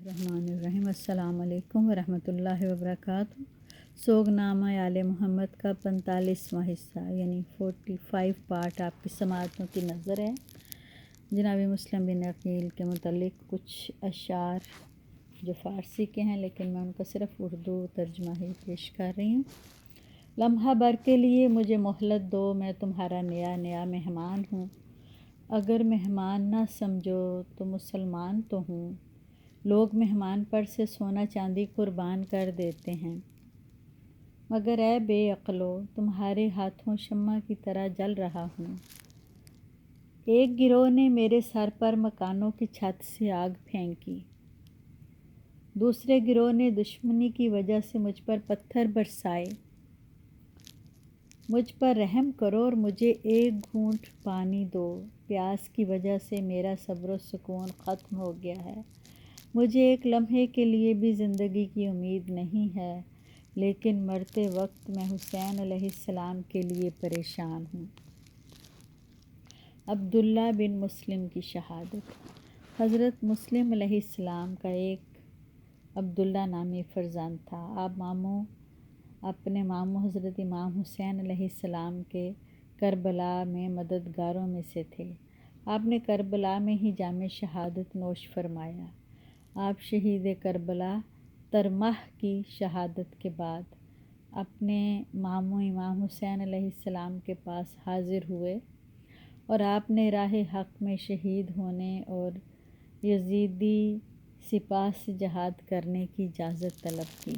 الرحمن الرحیم۔ السلام علیکم ورحمۃ اللہ وبرکاتہ۔ سوگ نامہ آل محمد کا 45واں حصہ یعنی 45 پارٹ آپ کی سماعتوں کی نظر ہے۔ جناب مسلم بن عقیل کے متعلق کچھ اشعار جو فارسی کے ہیں لیکن میں ان کا صرف اردو ترجمہ ہی پیش کر رہی ہوں۔ لمحہ بھر کے لیے مجھے مہلت دو، میں تمہارا نیا مہمان ہوں۔ اگر مہمان نہ سمجھو تو مسلمان تو ہوں۔ لوگ مہمان پر سے سونا چاندی قربان کر دیتے ہیں، مگر اے بے عقلو، تمہارے ہاتھوں شمع کی طرح جل رہا ہوں۔ ایک گروہ نے میرے سر پر مکانوں کی چھت سے آگ پھینکی، دوسرے گروہ نے دشمنی کی وجہ سے مجھ پر پتھر برسائے۔ مجھ پر رحم کرو اور مجھے ایک گھونٹ پانی دو، پیاس کی وجہ سے میرا صبر و سکون ختم ہو گیا ہے۔ مجھے ایک لمحے کے لیے بھی زندگی کی امید نہیں ہے، لیکن مرتے وقت میں حسین علیہ السلام کے لیے پریشان ہوں۔ عبداللہ بن مسلم کی شہادت۔ حضرت مسلم علیہ السلام کا ایک عبداللہ نامی فرزند تھا۔ آپ اپنے ماموں حضرت امام حسین علیہ السلام کے کربلا میں مددگاروں میں سے تھے۔ آپ نے کربلا میں ہی جام شہادت نوش فرمایا۔ آپ شہید کربلا ترمح کی شہادت کے بعد اپنے ماموں امام حسین علیہ السلام کے پاس حاضر ہوئے اور آپ نے راہ حق میں شہید ہونے اور یزیدی سپاہ سے جہاد کرنے کی اجازت طلب کی،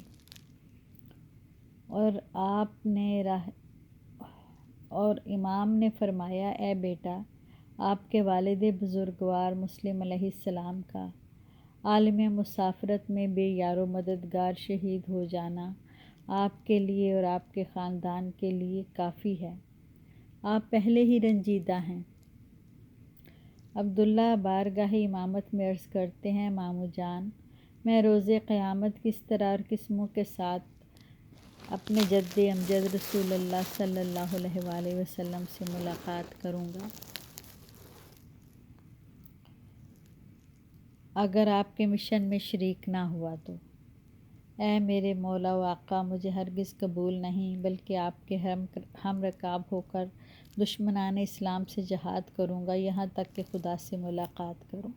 اور امام نے فرمایا، اے بیٹا، آپ کے والد بزرگوار مسلم علیہ السلام کا عالم مسافرت میں بے یار و مددگار شہید ہو جانا آپ کے لیے اور آپ کے خاندان کے لیے کافی ہے۔ آپ پہلے ہی رنجیدہ ہیں۔ عبداللہ بارگاہ امامت میں عرض کرتے ہیں، ماموں جان، میں روز قیامت کس طرح اور کس منہ کے ساتھ اپنے جد امجد رسول اللہ صلی اللہ علیہ وآلہ وسلم سے ملاقات کروں گا؟ اگر آپ کے مشن میں شریک نہ ہوا تو اے میرے مولا و آقا، مجھے ہرگز قبول نہیں، بلکہ آپ کے ہم رکاب ہو کر دشمنان اسلام سے جہاد کروں گا، یہاں تک کہ خدا سے ملاقات کروں۔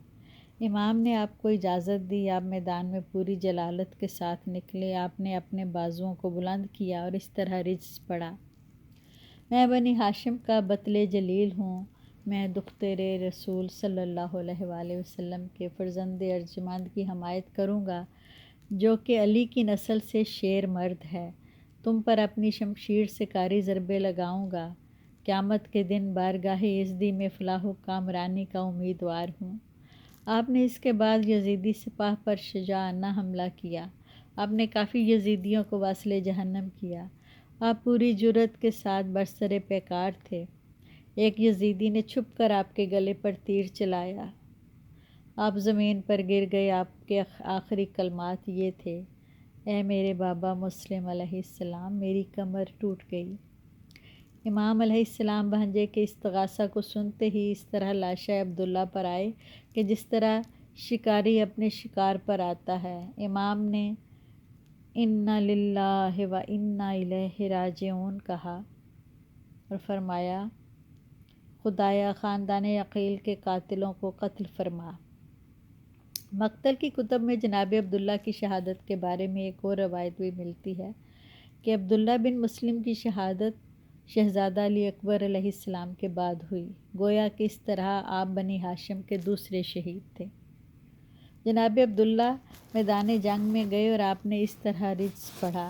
امام نے آپ کو اجازت دی۔ آپ میدان میں پوری جلالت کے ساتھ نکلے۔ آپ نے اپنے بازوؤں کو بلند کیا اور اس طرح رجز پڑھا، میں بنی ہاشم کا بطل جلیل ہوں، میں دختر رسول صلی اللہ علیہ وآلہ وسلم کے فرزند ارجمند کی حمایت کروں گا، جو کہ علی کی نسل سے شیر مرد ہے۔ تم پر اپنی شمشیر سے کاری ضربے لگاؤں گا۔ قیامت کے دن بارگاہ یزدی میں فلاح و کامرانی کا امیدوار ہوں۔ آپ نے اس کے بعد یزیدی سپاہ پر شجاعانہ حملہ کیا۔ آپ نے کافی یزیدیوں کو واصل جہنم کیا۔ آپ پوری جرأت کے ساتھ برسر پیکار تھے۔ ایک یزیدی نے چھپ کر آپ کے گلے پر تیر چلایا، آپ زمین پر گر گئے۔ آپ کے آخری کلمات یہ تھے، اے میرے بابا مسلم علیہ السلام، میری کمر ٹوٹ گئی۔ امام علیہ السلام بھانجے کے استغاثہ کو سنتے ہی اس طرح لاشائے عبداللہ پر آئے کہ جس طرح شکاری اپنے شکار پر آتا ہے۔ امام نے انا للہ و انا الیہ راجعون کہا اور فرمایا، خدایا خاندان عقیل کے قاتلوں کو قتل فرما۔ مقتل کی کتب میں جناب عبداللہ کی شہادت کے بارے میں ایک اور روایت بھی ملتی ہے کہ عبداللہ بن مسلم کی شہادت شہزادہ علی اکبر علیہ السلام کے بعد ہوئی، گویا کہ اس طرح آپ بنی ہاشم کے دوسرے شہید تھے۔ جناب عبداللہ میدان جنگ میں گئے اور آپ نے اس طرح رجز پڑھا،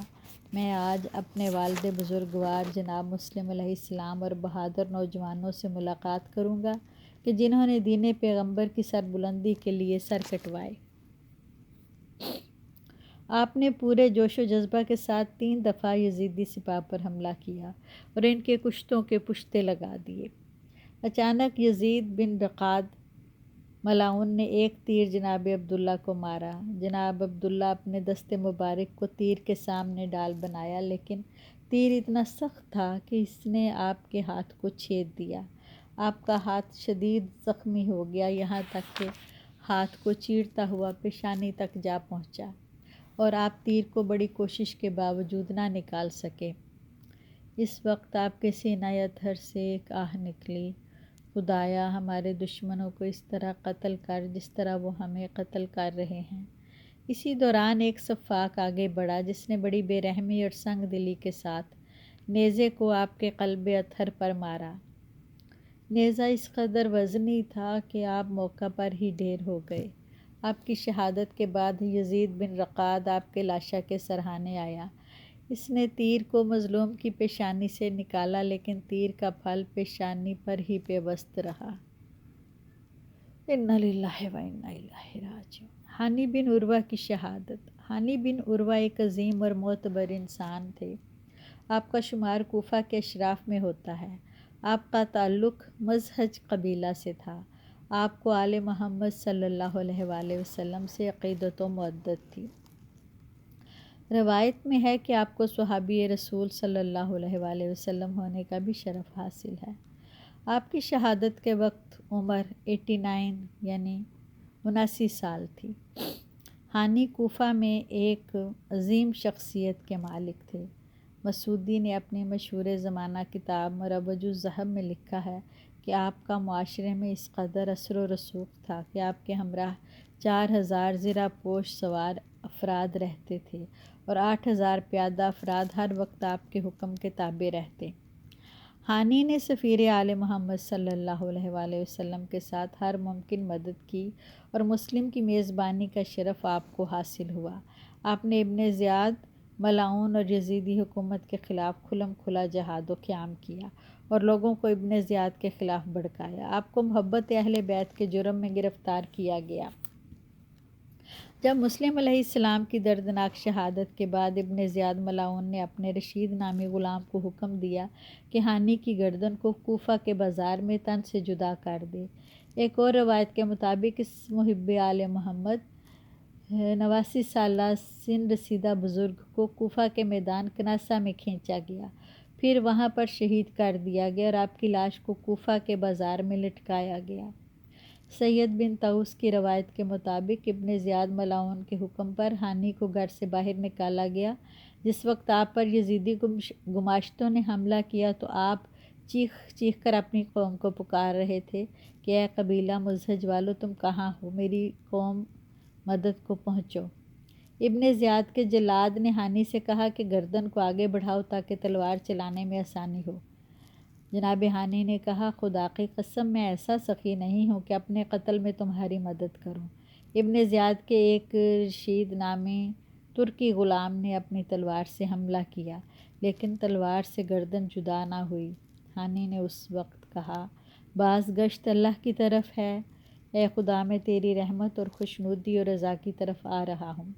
میں آج اپنے والد بزرگوار جناب مسلم علیہ السلام اور بہادر نوجوانوں سے ملاقات کروں گا کہ جنہوں نے دین پیغمبر کی سربلندی کے لیے سر کٹوائے۔ آپ نے پورے جوش و جذبہ کے ساتھ 3 دفعہ یزیدی سپاہ پر حملہ کیا اور ان کے کشتوں کے پشتے لگا دیے۔ اچانک یزید بن رقاد ملعون نے ایک تیر جناب عبداللہ کو مارا۔ جناب عبداللہ اپنے دست مبارک کو تیر کے سامنے ڈال بنایا، لیکن تیر اتنا سخت تھا کہ اس نے آپ کے ہاتھ کو چھید دیا۔ آپ کا ہاتھ شدید زخمی ہو گیا، یہاں تک کہ ہاتھ کو چیرتا ہوا پیشانی تک جا پہنچا اور آپ تیر کو بڑی کوشش کے باوجود نہ نکال سکے۔ اس وقت آپ کے سینہ اطہر سے ایک آہ نکلی، خدایا ہمارے دشمنوں کو اس طرح قتل کر جس طرح وہ ہمیں قتل کر رہے ہیں۔ اسی دوران ایک سفاک آگے بڑھا جس نے بڑی بے رحمی اور سنگ دلی کے ساتھ نیزے کو آپ کے قلب اطہر پر مارا۔ نیزہ اس قدر وزنی تھا کہ آپ موقع پر ہی ڈھیر ہو گئے۔ آپ کی شہادت کے بعد یزید بن رقاد آپ کے لاشا کے سرہانے آیا۔ اس نے تیر کو مظلوم کی پیشانی سے نکالا، لیکن تیر کا پھل پیشانی پر ہی پیوست رہا۔ انا للہ و انا الیہ راجعون۔ ہانی بن عروہ کی شہادت۔ ہانی بن عروہ ایک عظیم اور معتبر انسان تھے۔ آپ کا شمار کوفہ کے اشراف میں ہوتا ہے۔ آپ کا تعلق مزہج قبیلہ سے تھا۔ آپ کو آل محمد صلی اللہ علیہ وآلہ وسلم سے عقیدت و مودت تھی۔ روایت میں ہے کہ آپ کو صحابی رسول صلی اللہ علیہ وآلہ وسلم ہونے کا بھی شرف حاصل ہے۔ آپ کی شہادت کے وقت عمر 89 یعنی 79 سال تھی۔ ہانی کوفہ میں ایک عظیم شخصیت کے مالک تھے۔ مسعودی نے اپنی مشہور زمانہ کتاب مروج الذہب میں لکھا ہے کہ آپ کا معاشرے میں اس قدر اثر و رسوخ تھا کہ آپ کے ہمراہ 4000 زرہ پوش سوار افراد رہتے تھے اور 8000 پیادہ افراد ہر وقت آپ کے حکم کے تابع رہتے۔ ہانی نے سفیر آل محمد صلی اللہ علیہ وآلہ وسلم کے ساتھ ہر ممکن مدد کی اور مسلم کی میزبانی کا شرف آپ کو حاصل ہوا۔ آپ نے ابن زیاد ملعون اور یزیدی حکومت کے خلاف کھلم کھلا جہاد و قیام کیا اور لوگوں کو ابن زیاد کے خلاف بھڑکایا۔ آپ کو محبت اہل بیت کے جرم میں گرفتار کیا گیا۔ جب مسلم علیہ السلام کی دردناک شہادت کے بعد ابن زیاد ملعون نے اپنے رشید نامی غلام کو حکم دیا کہ ہانی کی گردن کو کوفہ کے بازار میں تن سے جدا کر دے۔ ایک اور روایت کے مطابق اس محب آل محمد 89 سالہ سن رسیدہ بزرگ کو کوفہ کے میدان کناسہ میں کھینچا گیا، پھر وہاں پر شہید کر دیا گیا اور آپ کی لاش کو کوفہ کے بازار میں لٹکایا گیا۔ سید بن طاؤس کی روایت کے مطابق ابن زیاد ملعون کے حکم پر ہانی کو گھر سے باہر نکالا گیا۔ جس وقت آپ پر یزیدی گماشتوں نے حملہ کیا تو آپ چیخ چیخ کر اپنی قوم کو پکار رہے تھے کہ اے قبیلہ مزہج والو، تم کہاں ہو؟ میری قوم مدد کو پہنچو۔ ابن زیاد کے جلاد نے ہانی سے کہا کہ گردن کو آگے بڑھاؤ تاکہ تلوار چلانے میں آسانی ہو۔ جناب ہانی نے کہا، خدا کی قسم میں ایسا سخی نہیں ہوں کہ اپنے قتل میں تمہاری مدد کروں۔ ابن زیاد کے ایک رشید نامی ترکی غلام نے اپنی تلوار سے حملہ کیا، لیکن تلوار سے گردن جدا نہ ہوئی۔ ہانی نے اس وقت کہا، باز گشت اللہ کی طرف ہے، اے خدا میں تیری رحمت اور خوشنودی اور رضا کی طرف آ رہا ہوں۔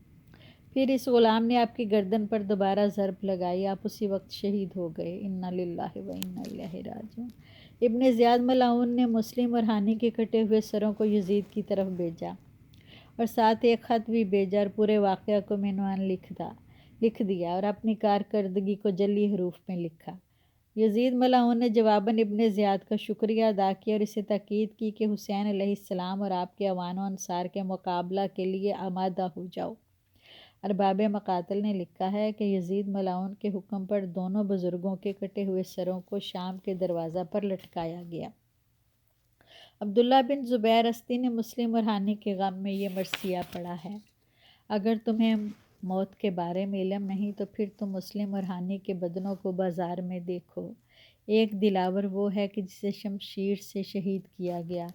پھر اس غلام نے آپ کی گردن پر دوبارہ ضرب لگائی، آپ اسی وقت شہید ہو گئے۔ انا للہ و انا الیہ راجعون۔ ابن زیاد ملعون نے مسلم اور ہانی کے کٹے ہوئے سروں کو یزید کی طرف بھیجا اور ساتھ ایک خط بھی بھیجا اور پورے واقعہ کو عنوان لکھ دیا اور اپنی کارکردگی کو جلی حروف میں لکھا۔ یزید ملعون نے جواباً ابن زیاد کا شکریہ ادا کیا اور اسے تاکید کی کہ حسین علیہ السلام اور آپ کے اعوان و انصار کے مقابلہ کے لیے آمادہ ہو جاؤ۔ ارباب مقاتل نے لکھا ہے کہ یزید ملعون کے حکم پر دونوں بزرگوں کے کٹے ہوئے سروں کو شام کے دروازہ پر لٹکایا گیا۔ عبداللہ بن زبیر اسدی نے مسلم اور ہانی کے غم میں یہ مرثیہ پڑھا ہے، اگر تمہیں موت کے بارے میں علم نہیں تو پھر تم مسلم اور ہانی کے بدنوں کو بازار میں دیکھو۔ ایک دلاور وہ ہے کہ جسے شمشیر سے شہید کیا گیا،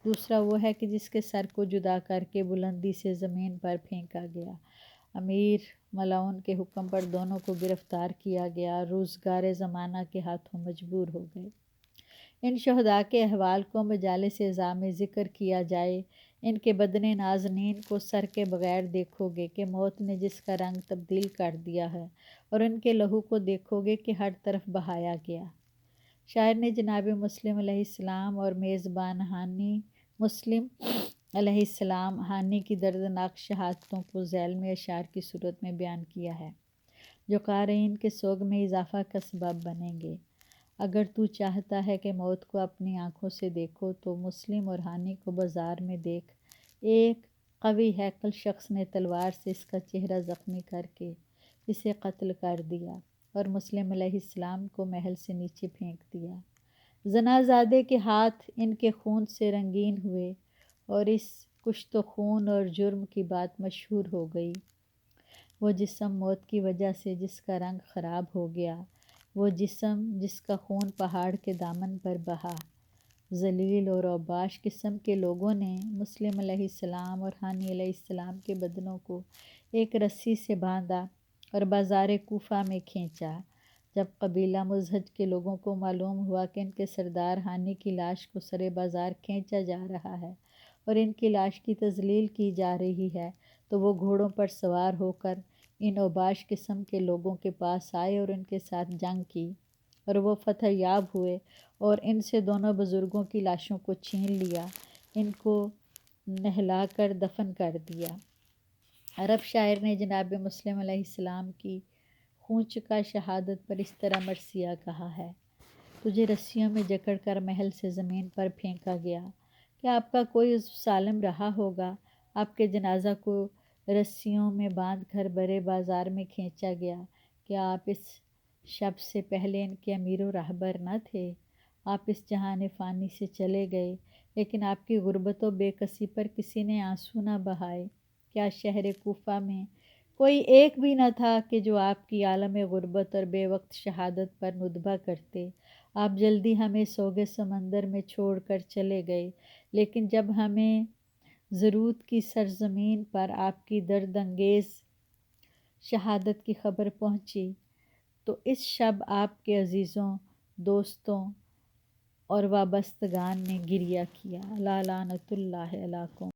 دوسرا وہ ہے کہ جس کے سر کو جدا کر کے بلندی سے زمین پر پھینکا گیا۔ امیر ملعون کے حکم پر دونوں کو گرفتار کیا گیا، روزگار زمانہ کے ہاتھوں مجبور ہو گئے۔ ان شہداء کے احوال کو مجالس عزا میں ذکر کیا جائے، ان کے بدن نازنین کو سر کے بغیر دیکھو گے کہ موت نے جس کا رنگ تبدیل کر دیا ہے، اور ان کے لہو کو دیکھو گے کہ ہر طرف بہایا گیا۔ شاعر نے جناب مسلم علیہ السلام اور میزبان ہانی مسلم علیہ السلام ہانی کی دردناک شہادتوں کو ذیل میں اشعار کی صورت میں بیان کیا ہے، جو قارئین کے سوگ میں اضافہ کا سبب بنیں گے۔ اگر تو چاہتا ہے کہ موت کو اپنی آنکھوں سے دیکھو تو مسلم اور ہانی کو بازار میں دیکھ، ایک قوی ہیکل شخص نے تلوار سے اس کا چہرہ زخمی کر کے اسے قتل کر دیا اور مسلم علیہ السلام کو محل سے نیچے پھینک دیا۔ زنازادے کے ہاتھ ان کے خون سے رنگین ہوئے اور اس کشت و خون اور جرم کی بات مشہور ہو گئی۔ وہ جسم موت کی وجہ سے جس کا رنگ خراب ہو گیا، وہ جسم جس کا خون پہاڑ کے دامن پر بہا۔ ذلیل اور اوباش قسم کے لوگوں نے مسلم علیہ السلام اور ہانی علیہ السلام کے بدنوں کو ایک رسی سے باندھا اور بازار کوفہ میں کھینچا۔ جب قبیلہ مزہج کے لوگوں کو معلوم ہوا کہ ان کے سردار ہانی کی لاش کو سرے بازار کھینچا جا رہا ہے اور ان کی لاش کی تذلیل کی جا رہی ہے، تو وہ گھوڑوں پر سوار ہو کر ان اوباش قسم کے لوگوں کے پاس آئے اور ان کے ساتھ جنگ کی، اور وہ فتح یاب ہوئے اور ان سے دونوں بزرگوں کی لاشوں کو چھین لیا، ان کو نہلا کر دفن کر دیا۔ عرب شاعر نے جناب مسلم علیہ السلام کی خون چکا شہادت پر اس طرح مرثیہ کہا ہے: تجھے رسیوں میں جکڑ کر محل سے زمین پر پھینکا گیا، کیا آپ کا کوئی عضو سالم رہا ہوگا؟ آپ کے جنازہ کو رسیوں میں باندھ کر برے بازار میں کھینچا گیا، کیا آپ اس شب سے پہلے ان کے امیر و رہبر نہ تھے؟ آپ اس جہان فانی سے چلے گئے، لیکن آپ کی غربت و بے کسی پر کسی نے آنسو نہ بہائے۔ کیا شہر کوفہ میں کوئی ایک بھی نہ تھا کہ جو آپ کی عالم غربت اور بے وقت شہادت پر ندبہ کرتے؟ آپ جلدی ہمیں سوگے سمندر میں چھوڑ کر چلے گئے، لیکن جب ہمیں زرود کی سرزمین پر آپ کی درد انگیز شہادت کی خبر پہنچی تو اس شب آپ کے عزیزوں، دوستوں اور وابستگان نے گریہ کیا۔ لا لعنت اللہ علیکم۔